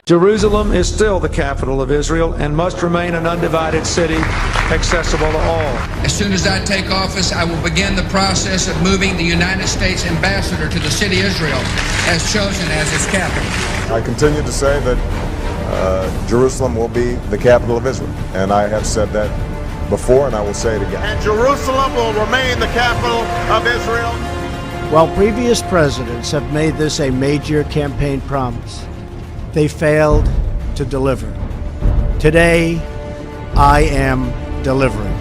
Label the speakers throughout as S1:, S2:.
S1: Jerusalem is still the capital of Israel and must remain an undivided city, accessible to all.
S2: As soon as I take office, I will begin the process of moving the United States ambassador to the city of Israel, as chosen as its capital.
S3: I continue to say that Jerusalem will be the capital of Israel, and I have said that before, and I will say it again.
S4: And Jerusalem will remain the capital of Israel.
S5: While previous presidents have made this a major campaign promise, they failed to deliver. Today, I am delivering.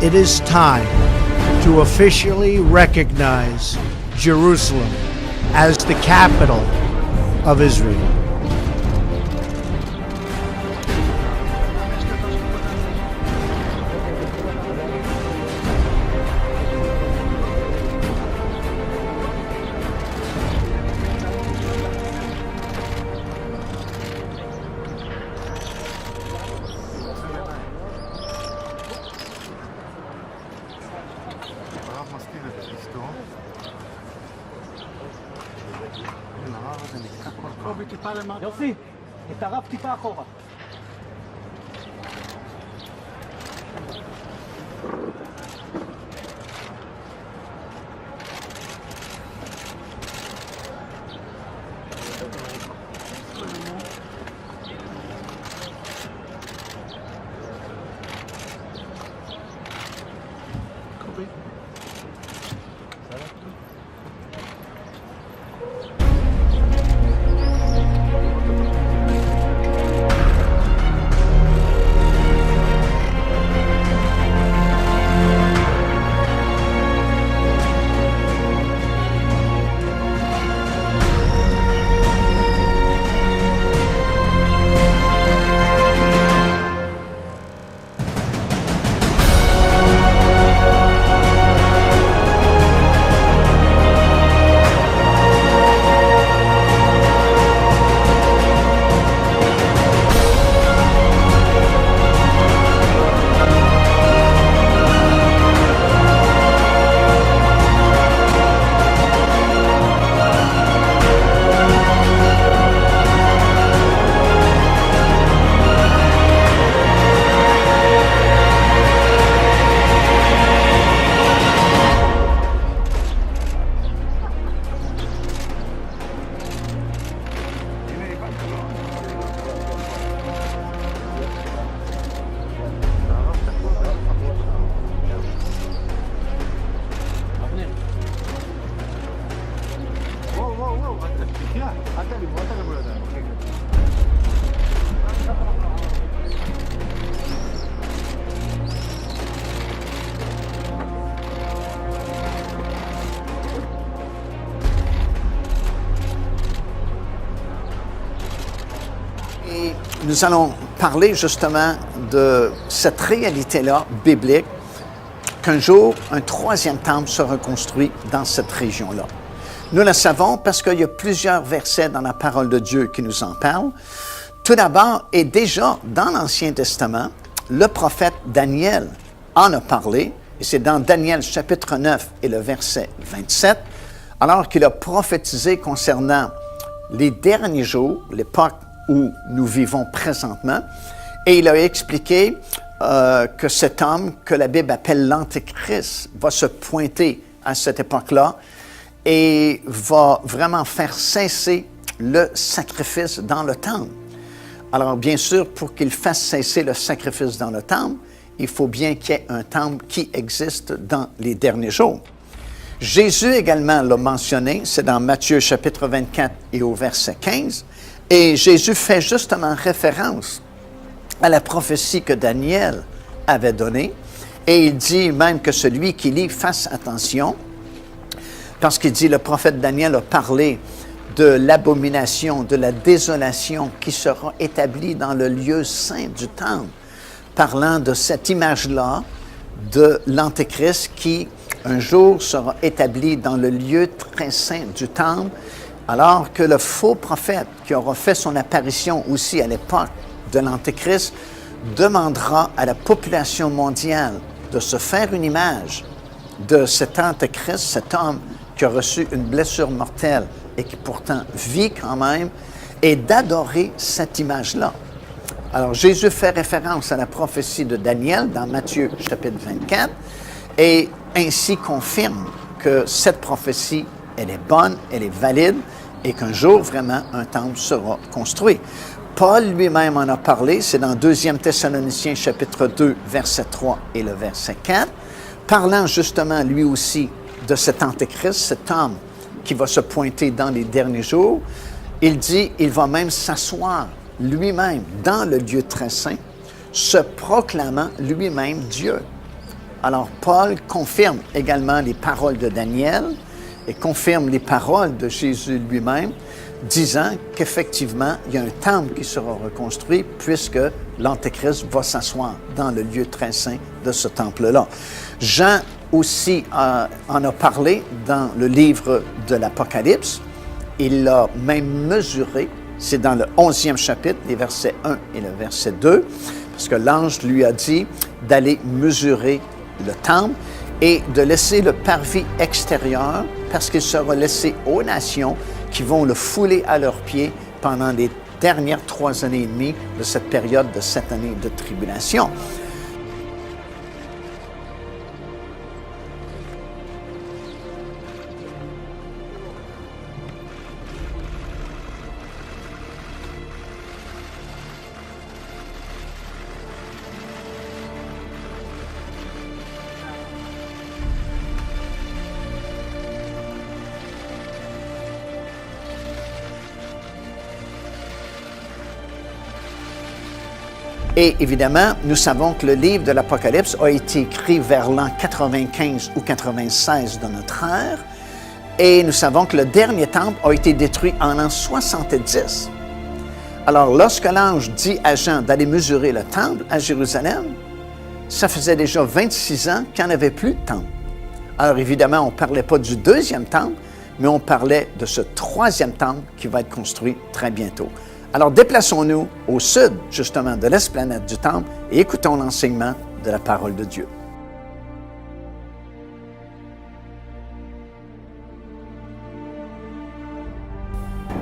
S5: It is time to officially recognize Jerusalem as the capital of Israel.
S6: יוסי, את הרב טיפה אחורה.
S7: Et nous allons parler justement de cette réalité-là biblique, qu'un jour, un troisième temple sera construit dans cette région-là. Nous le savons parce qu'il y a plusieurs versets dans la parole de Dieu qui nous en parlent. Tout d'abord, et déjà dans l'Ancien Testament, le prophète Daniel en a parlé, et c'est dans Daniel chapitre 9 et le verset 27, alors qu'il a prophétisé concernant les derniers jours, l'époque où nous vivons présentement, et il a expliqué que cet homme, que la Bible appelle l'Antéchrist, va se pointer à cette époque-là et va vraiment faire cesser le sacrifice dans le temple. Alors, bien sûr, pour qu'il fasse cesser le sacrifice dans le temple, il faut bien qu'il y ait un temple qui existe dans les derniers jours. Jésus également l'a mentionné, c'est dans Matthieu chapitre 24 et au verset 15, et Jésus fait justement référence à la prophétie que Daniel avait donnée, et il dit même que celui qui lit fasse attention, parce qu'il dit, le prophète Daniel a parlé de l'abomination, de la désolation qui sera établie dans le lieu saint du temple, parlant de cette image-là de l'Antéchrist qui, un jour, sera établi dans le lieu très saint du temple, alors que le faux prophète qui aura fait son apparition aussi à l'époque de l'Antéchrist demandera à la population mondiale de se faire une image de cet Antéchrist, cet homme qui a reçu une blessure mortelle et qui pourtant vit quand même, et d'adorer cette image-là. Alors, Jésus fait référence à la prophétie de Daniel dans Matthieu chapitre 24 et ainsi confirme que cette prophétie, elle est bonne, elle est valide et qu'un jour, vraiment, un temple sera construit. Paul lui-même en a parlé, c'est dans 2 Thessaloniciens chapitre 2, verset 3 et le verset 4, parlant justement lui aussi de cet antéchrist, cet homme qui va se pointer dans les derniers jours. Il dit, il va même s'asseoir lui-même dans le lieu très saint, se proclamant lui-même Dieu. Alors Paul confirme également les paroles de Daniel et confirme les paroles de Jésus lui-même, disant qu'effectivement, il y a un temple qui sera reconstruit puisque l'Antéchrist va s'asseoir dans le lieu très saint de ce temple-là. Jean aussi en a parlé dans le livre de l'Apocalypse. Il l'a même mesuré. C'est dans le 11e chapitre, les versets 1 et le verset 2, parce que l'ange lui a dit d'aller mesurer le temple et de laisser le parvis extérieur, parce qu'il sera laissé aux nations qui vont le fouler à leurs pieds pendant les dernières 3 années et demie de cette période de 7 années de tribulation. Et évidemment, nous savons que le livre de l'Apocalypse a été écrit vers l'an 95 ou 96 de notre ère. Et nous savons que le dernier temple a été détruit en l'an 70. Alors, lorsque l'ange dit à Jean d'aller mesurer le temple à Jérusalem, ça faisait déjà 26 ans qu'il n'y en avait plus de temple. Alors, évidemment, on ne parlait pas du 2e temple, mais on parlait de ce 3e temple qui va être construit très bientôt. Alors, déplaçons-nous au sud, justement, de l'esplanade du temple et écoutons l'enseignement de la parole de Dieu.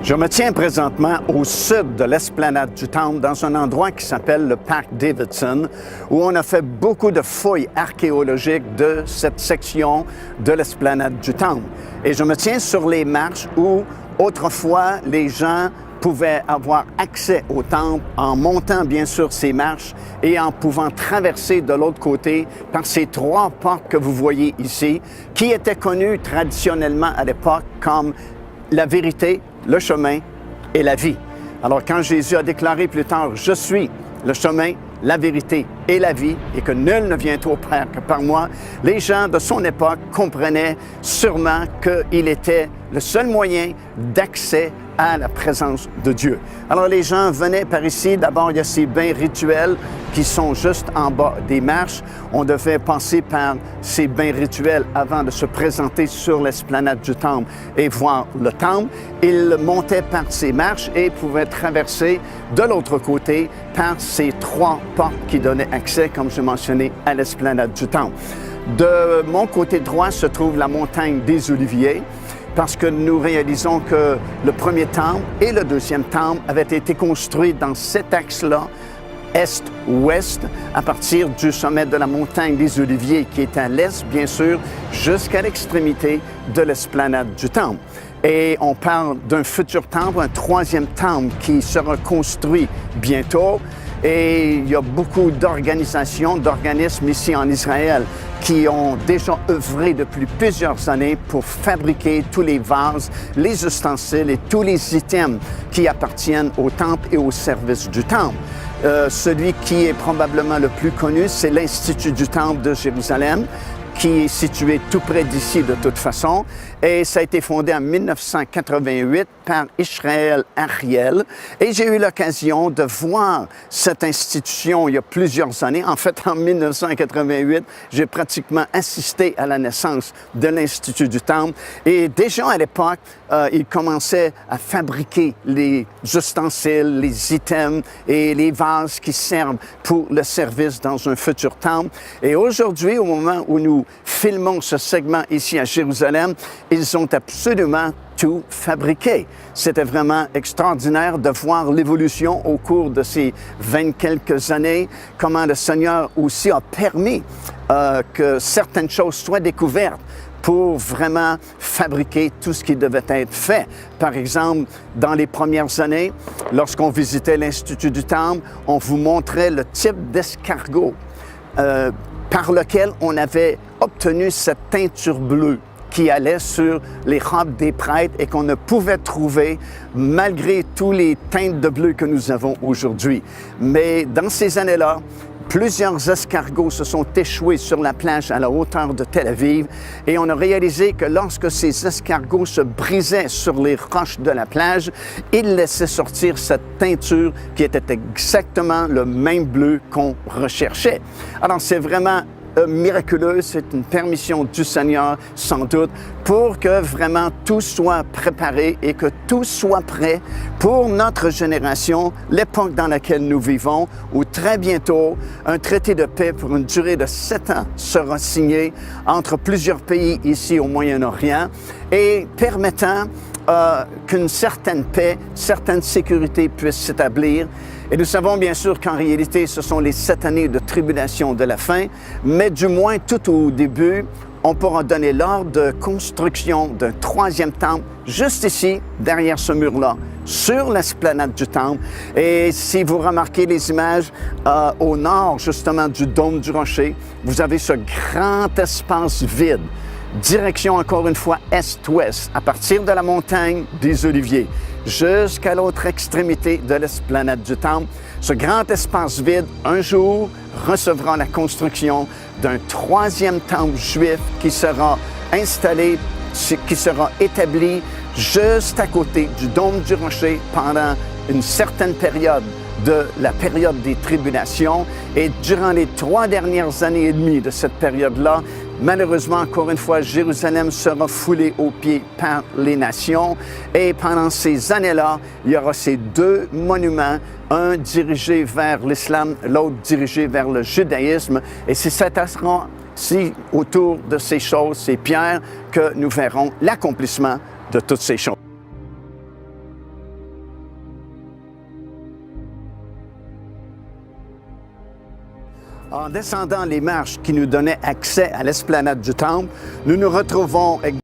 S7: Je me tiens présentement au sud de l'esplanade du temple, dans un endroit qui s'appelle le Parc Davidson, où on a fait beaucoup de fouilles archéologiques de cette section de l'esplanade du temple. Et je me tiens sur les marches où, autrefois, les gens pouvaient avoir accès au temple en montant bien sûr ces marches et en pouvant traverser de l'autre côté par ces 3 portes que vous voyez ici, qui étaient connues traditionnellement à l'époque comme la vérité, le chemin et la vie. Alors quand Jésus a déclaré plus tard « Je suis le chemin, la vérité et la vie, et que nul ne vient au Père que par moi », les gens de son époque comprenaient sûrement qu'il était le seul moyen d'accès à la présence de Dieu. Alors les gens venaient par ici, d'abord il y a ces bains rituels qui sont juste en bas des marches. On devait passer par ces bains rituels avant de se présenter sur l'esplanade du temple et voir le temple. Ils montaient par ces marches et pouvaient traverser de l'autre côté par ces 3 portes qui donnaient accès, comme je mentionnais, à l'esplanade du temple. De mon côté droit se trouve la montagne des Oliviers, parce que nous réalisons que le premier temple et le 2e temple avaient été construits dans cet axe-là, est-ouest, à partir du sommet de la montagne des Oliviers, qui est à l'est, bien sûr, jusqu'à l'extrémité de l'esplanade du temple. Et on parle d'un futur temple, un 3e temple qui sera construit bientôt. Et il y a beaucoup d'organisations, d'organismes ici en Israël qui ont déjà œuvré depuis plusieurs années pour fabriquer tous les vases, les ustensiles et tous les items qui appartiennent au temple et au service du temple. Celui qui est probablement le plus connu, c'est l'Institut du Temple de Jérusalem, qui est situé tout près d'ici de toute façon. Et ça a été fondé en 1988 par Israël Ariel. Et j'ai eu l'occasion de voir cette institution il y a plusieurs années. En fait, en 1988, j'ai pratiquement assisté à la naissance de l'Institut du Temple. Et déjà à l'époque, ils commençaient à fabriquer les ustensiles, les items et les vases qui servent pour le service dans un futur temple. Et aujourd'hui, au moment où nous filmons ce segment ici à Jérusalem, ils ont absolument tout fabriqué. C'était vraiment extraordinaire de voir l'évolution au cours de ces 20 quelques années, comment le Seigneur aussi a permis que certaines choses soient découvertes pour vraiment fabriquer tout ce qui devait être fait. Par exemple, dans les premières années, lorsqu'on visitait l'Institut du Temple, on vous montrait le type d'escargot par lequel on avait obtenu cette teinture bleue qui allait sur les robes des prêtres et qu'on ne pouvait trouver malgré tous les teintes de bleu que nous avons aujourd'hui. Mais dans ces années-là, plusieurs escargots se sont échoués sur la plage à la hauteur de Tel Aviv et on a réalisé que lorsque ces escargots se brisaient sur les roches de la plage, ils laissaient sortir cette teinture qui était exactement le même bleu qu'on recherchait. Alors c'est vraiment miraculeux, c'est une permission du Seigneur sans doute pour que vraiment tout soit préparé et que tout soit prêt pour notre génération, l'époque dans laquelle nous vivons, où très bientôt un traité de paix pour une durée de 7 ans sera signé entre plusieurs pays ici au Moyen-Orient et permettant qu'une certaine paix, certaine sécurité puisse s'établir. Et nous savons bien sûr qu'en réalité, ce sont les 7 années de tribulation de la fin, mais du moins tout au début, on pourra donner l'ordre de construction d'un 3e temple, juste ici, derrière ce mur-là, sur l'esplanade du temple. Et si vous remarquez les images au nord, justement, du dôme du rocher, vous avez ce grand espace vide. Direction, encore une fois, est-ouest, à partir de la montagne des Oliviers, jusqu'à l'autre extrémité de l'esplanade du Temple. Ce grand espace vide, un jour, recevra la construction d'un 3e temple juif qui sera installé, qui sera établi juste à côté du dôme du rocher pendant une certaine période de la période des tribulations. Et durant les 3 dernières années et demie de cette période-là, malheureusement, encore une fois, Jérusalem sera foulée aux pieds par les nations. Et pendant ces années-là, il y aura ces 2 monuments, un dirigé vers l'islam, l'autre dirigé vers le judaïsme. Et c'est autour de ces choses, ces pierres, que nous verrons l'accomplissement de toutes ces choses. En descendant les marches qui nous donnaient accès à l'esplanade du Temple, nous nous retrouvons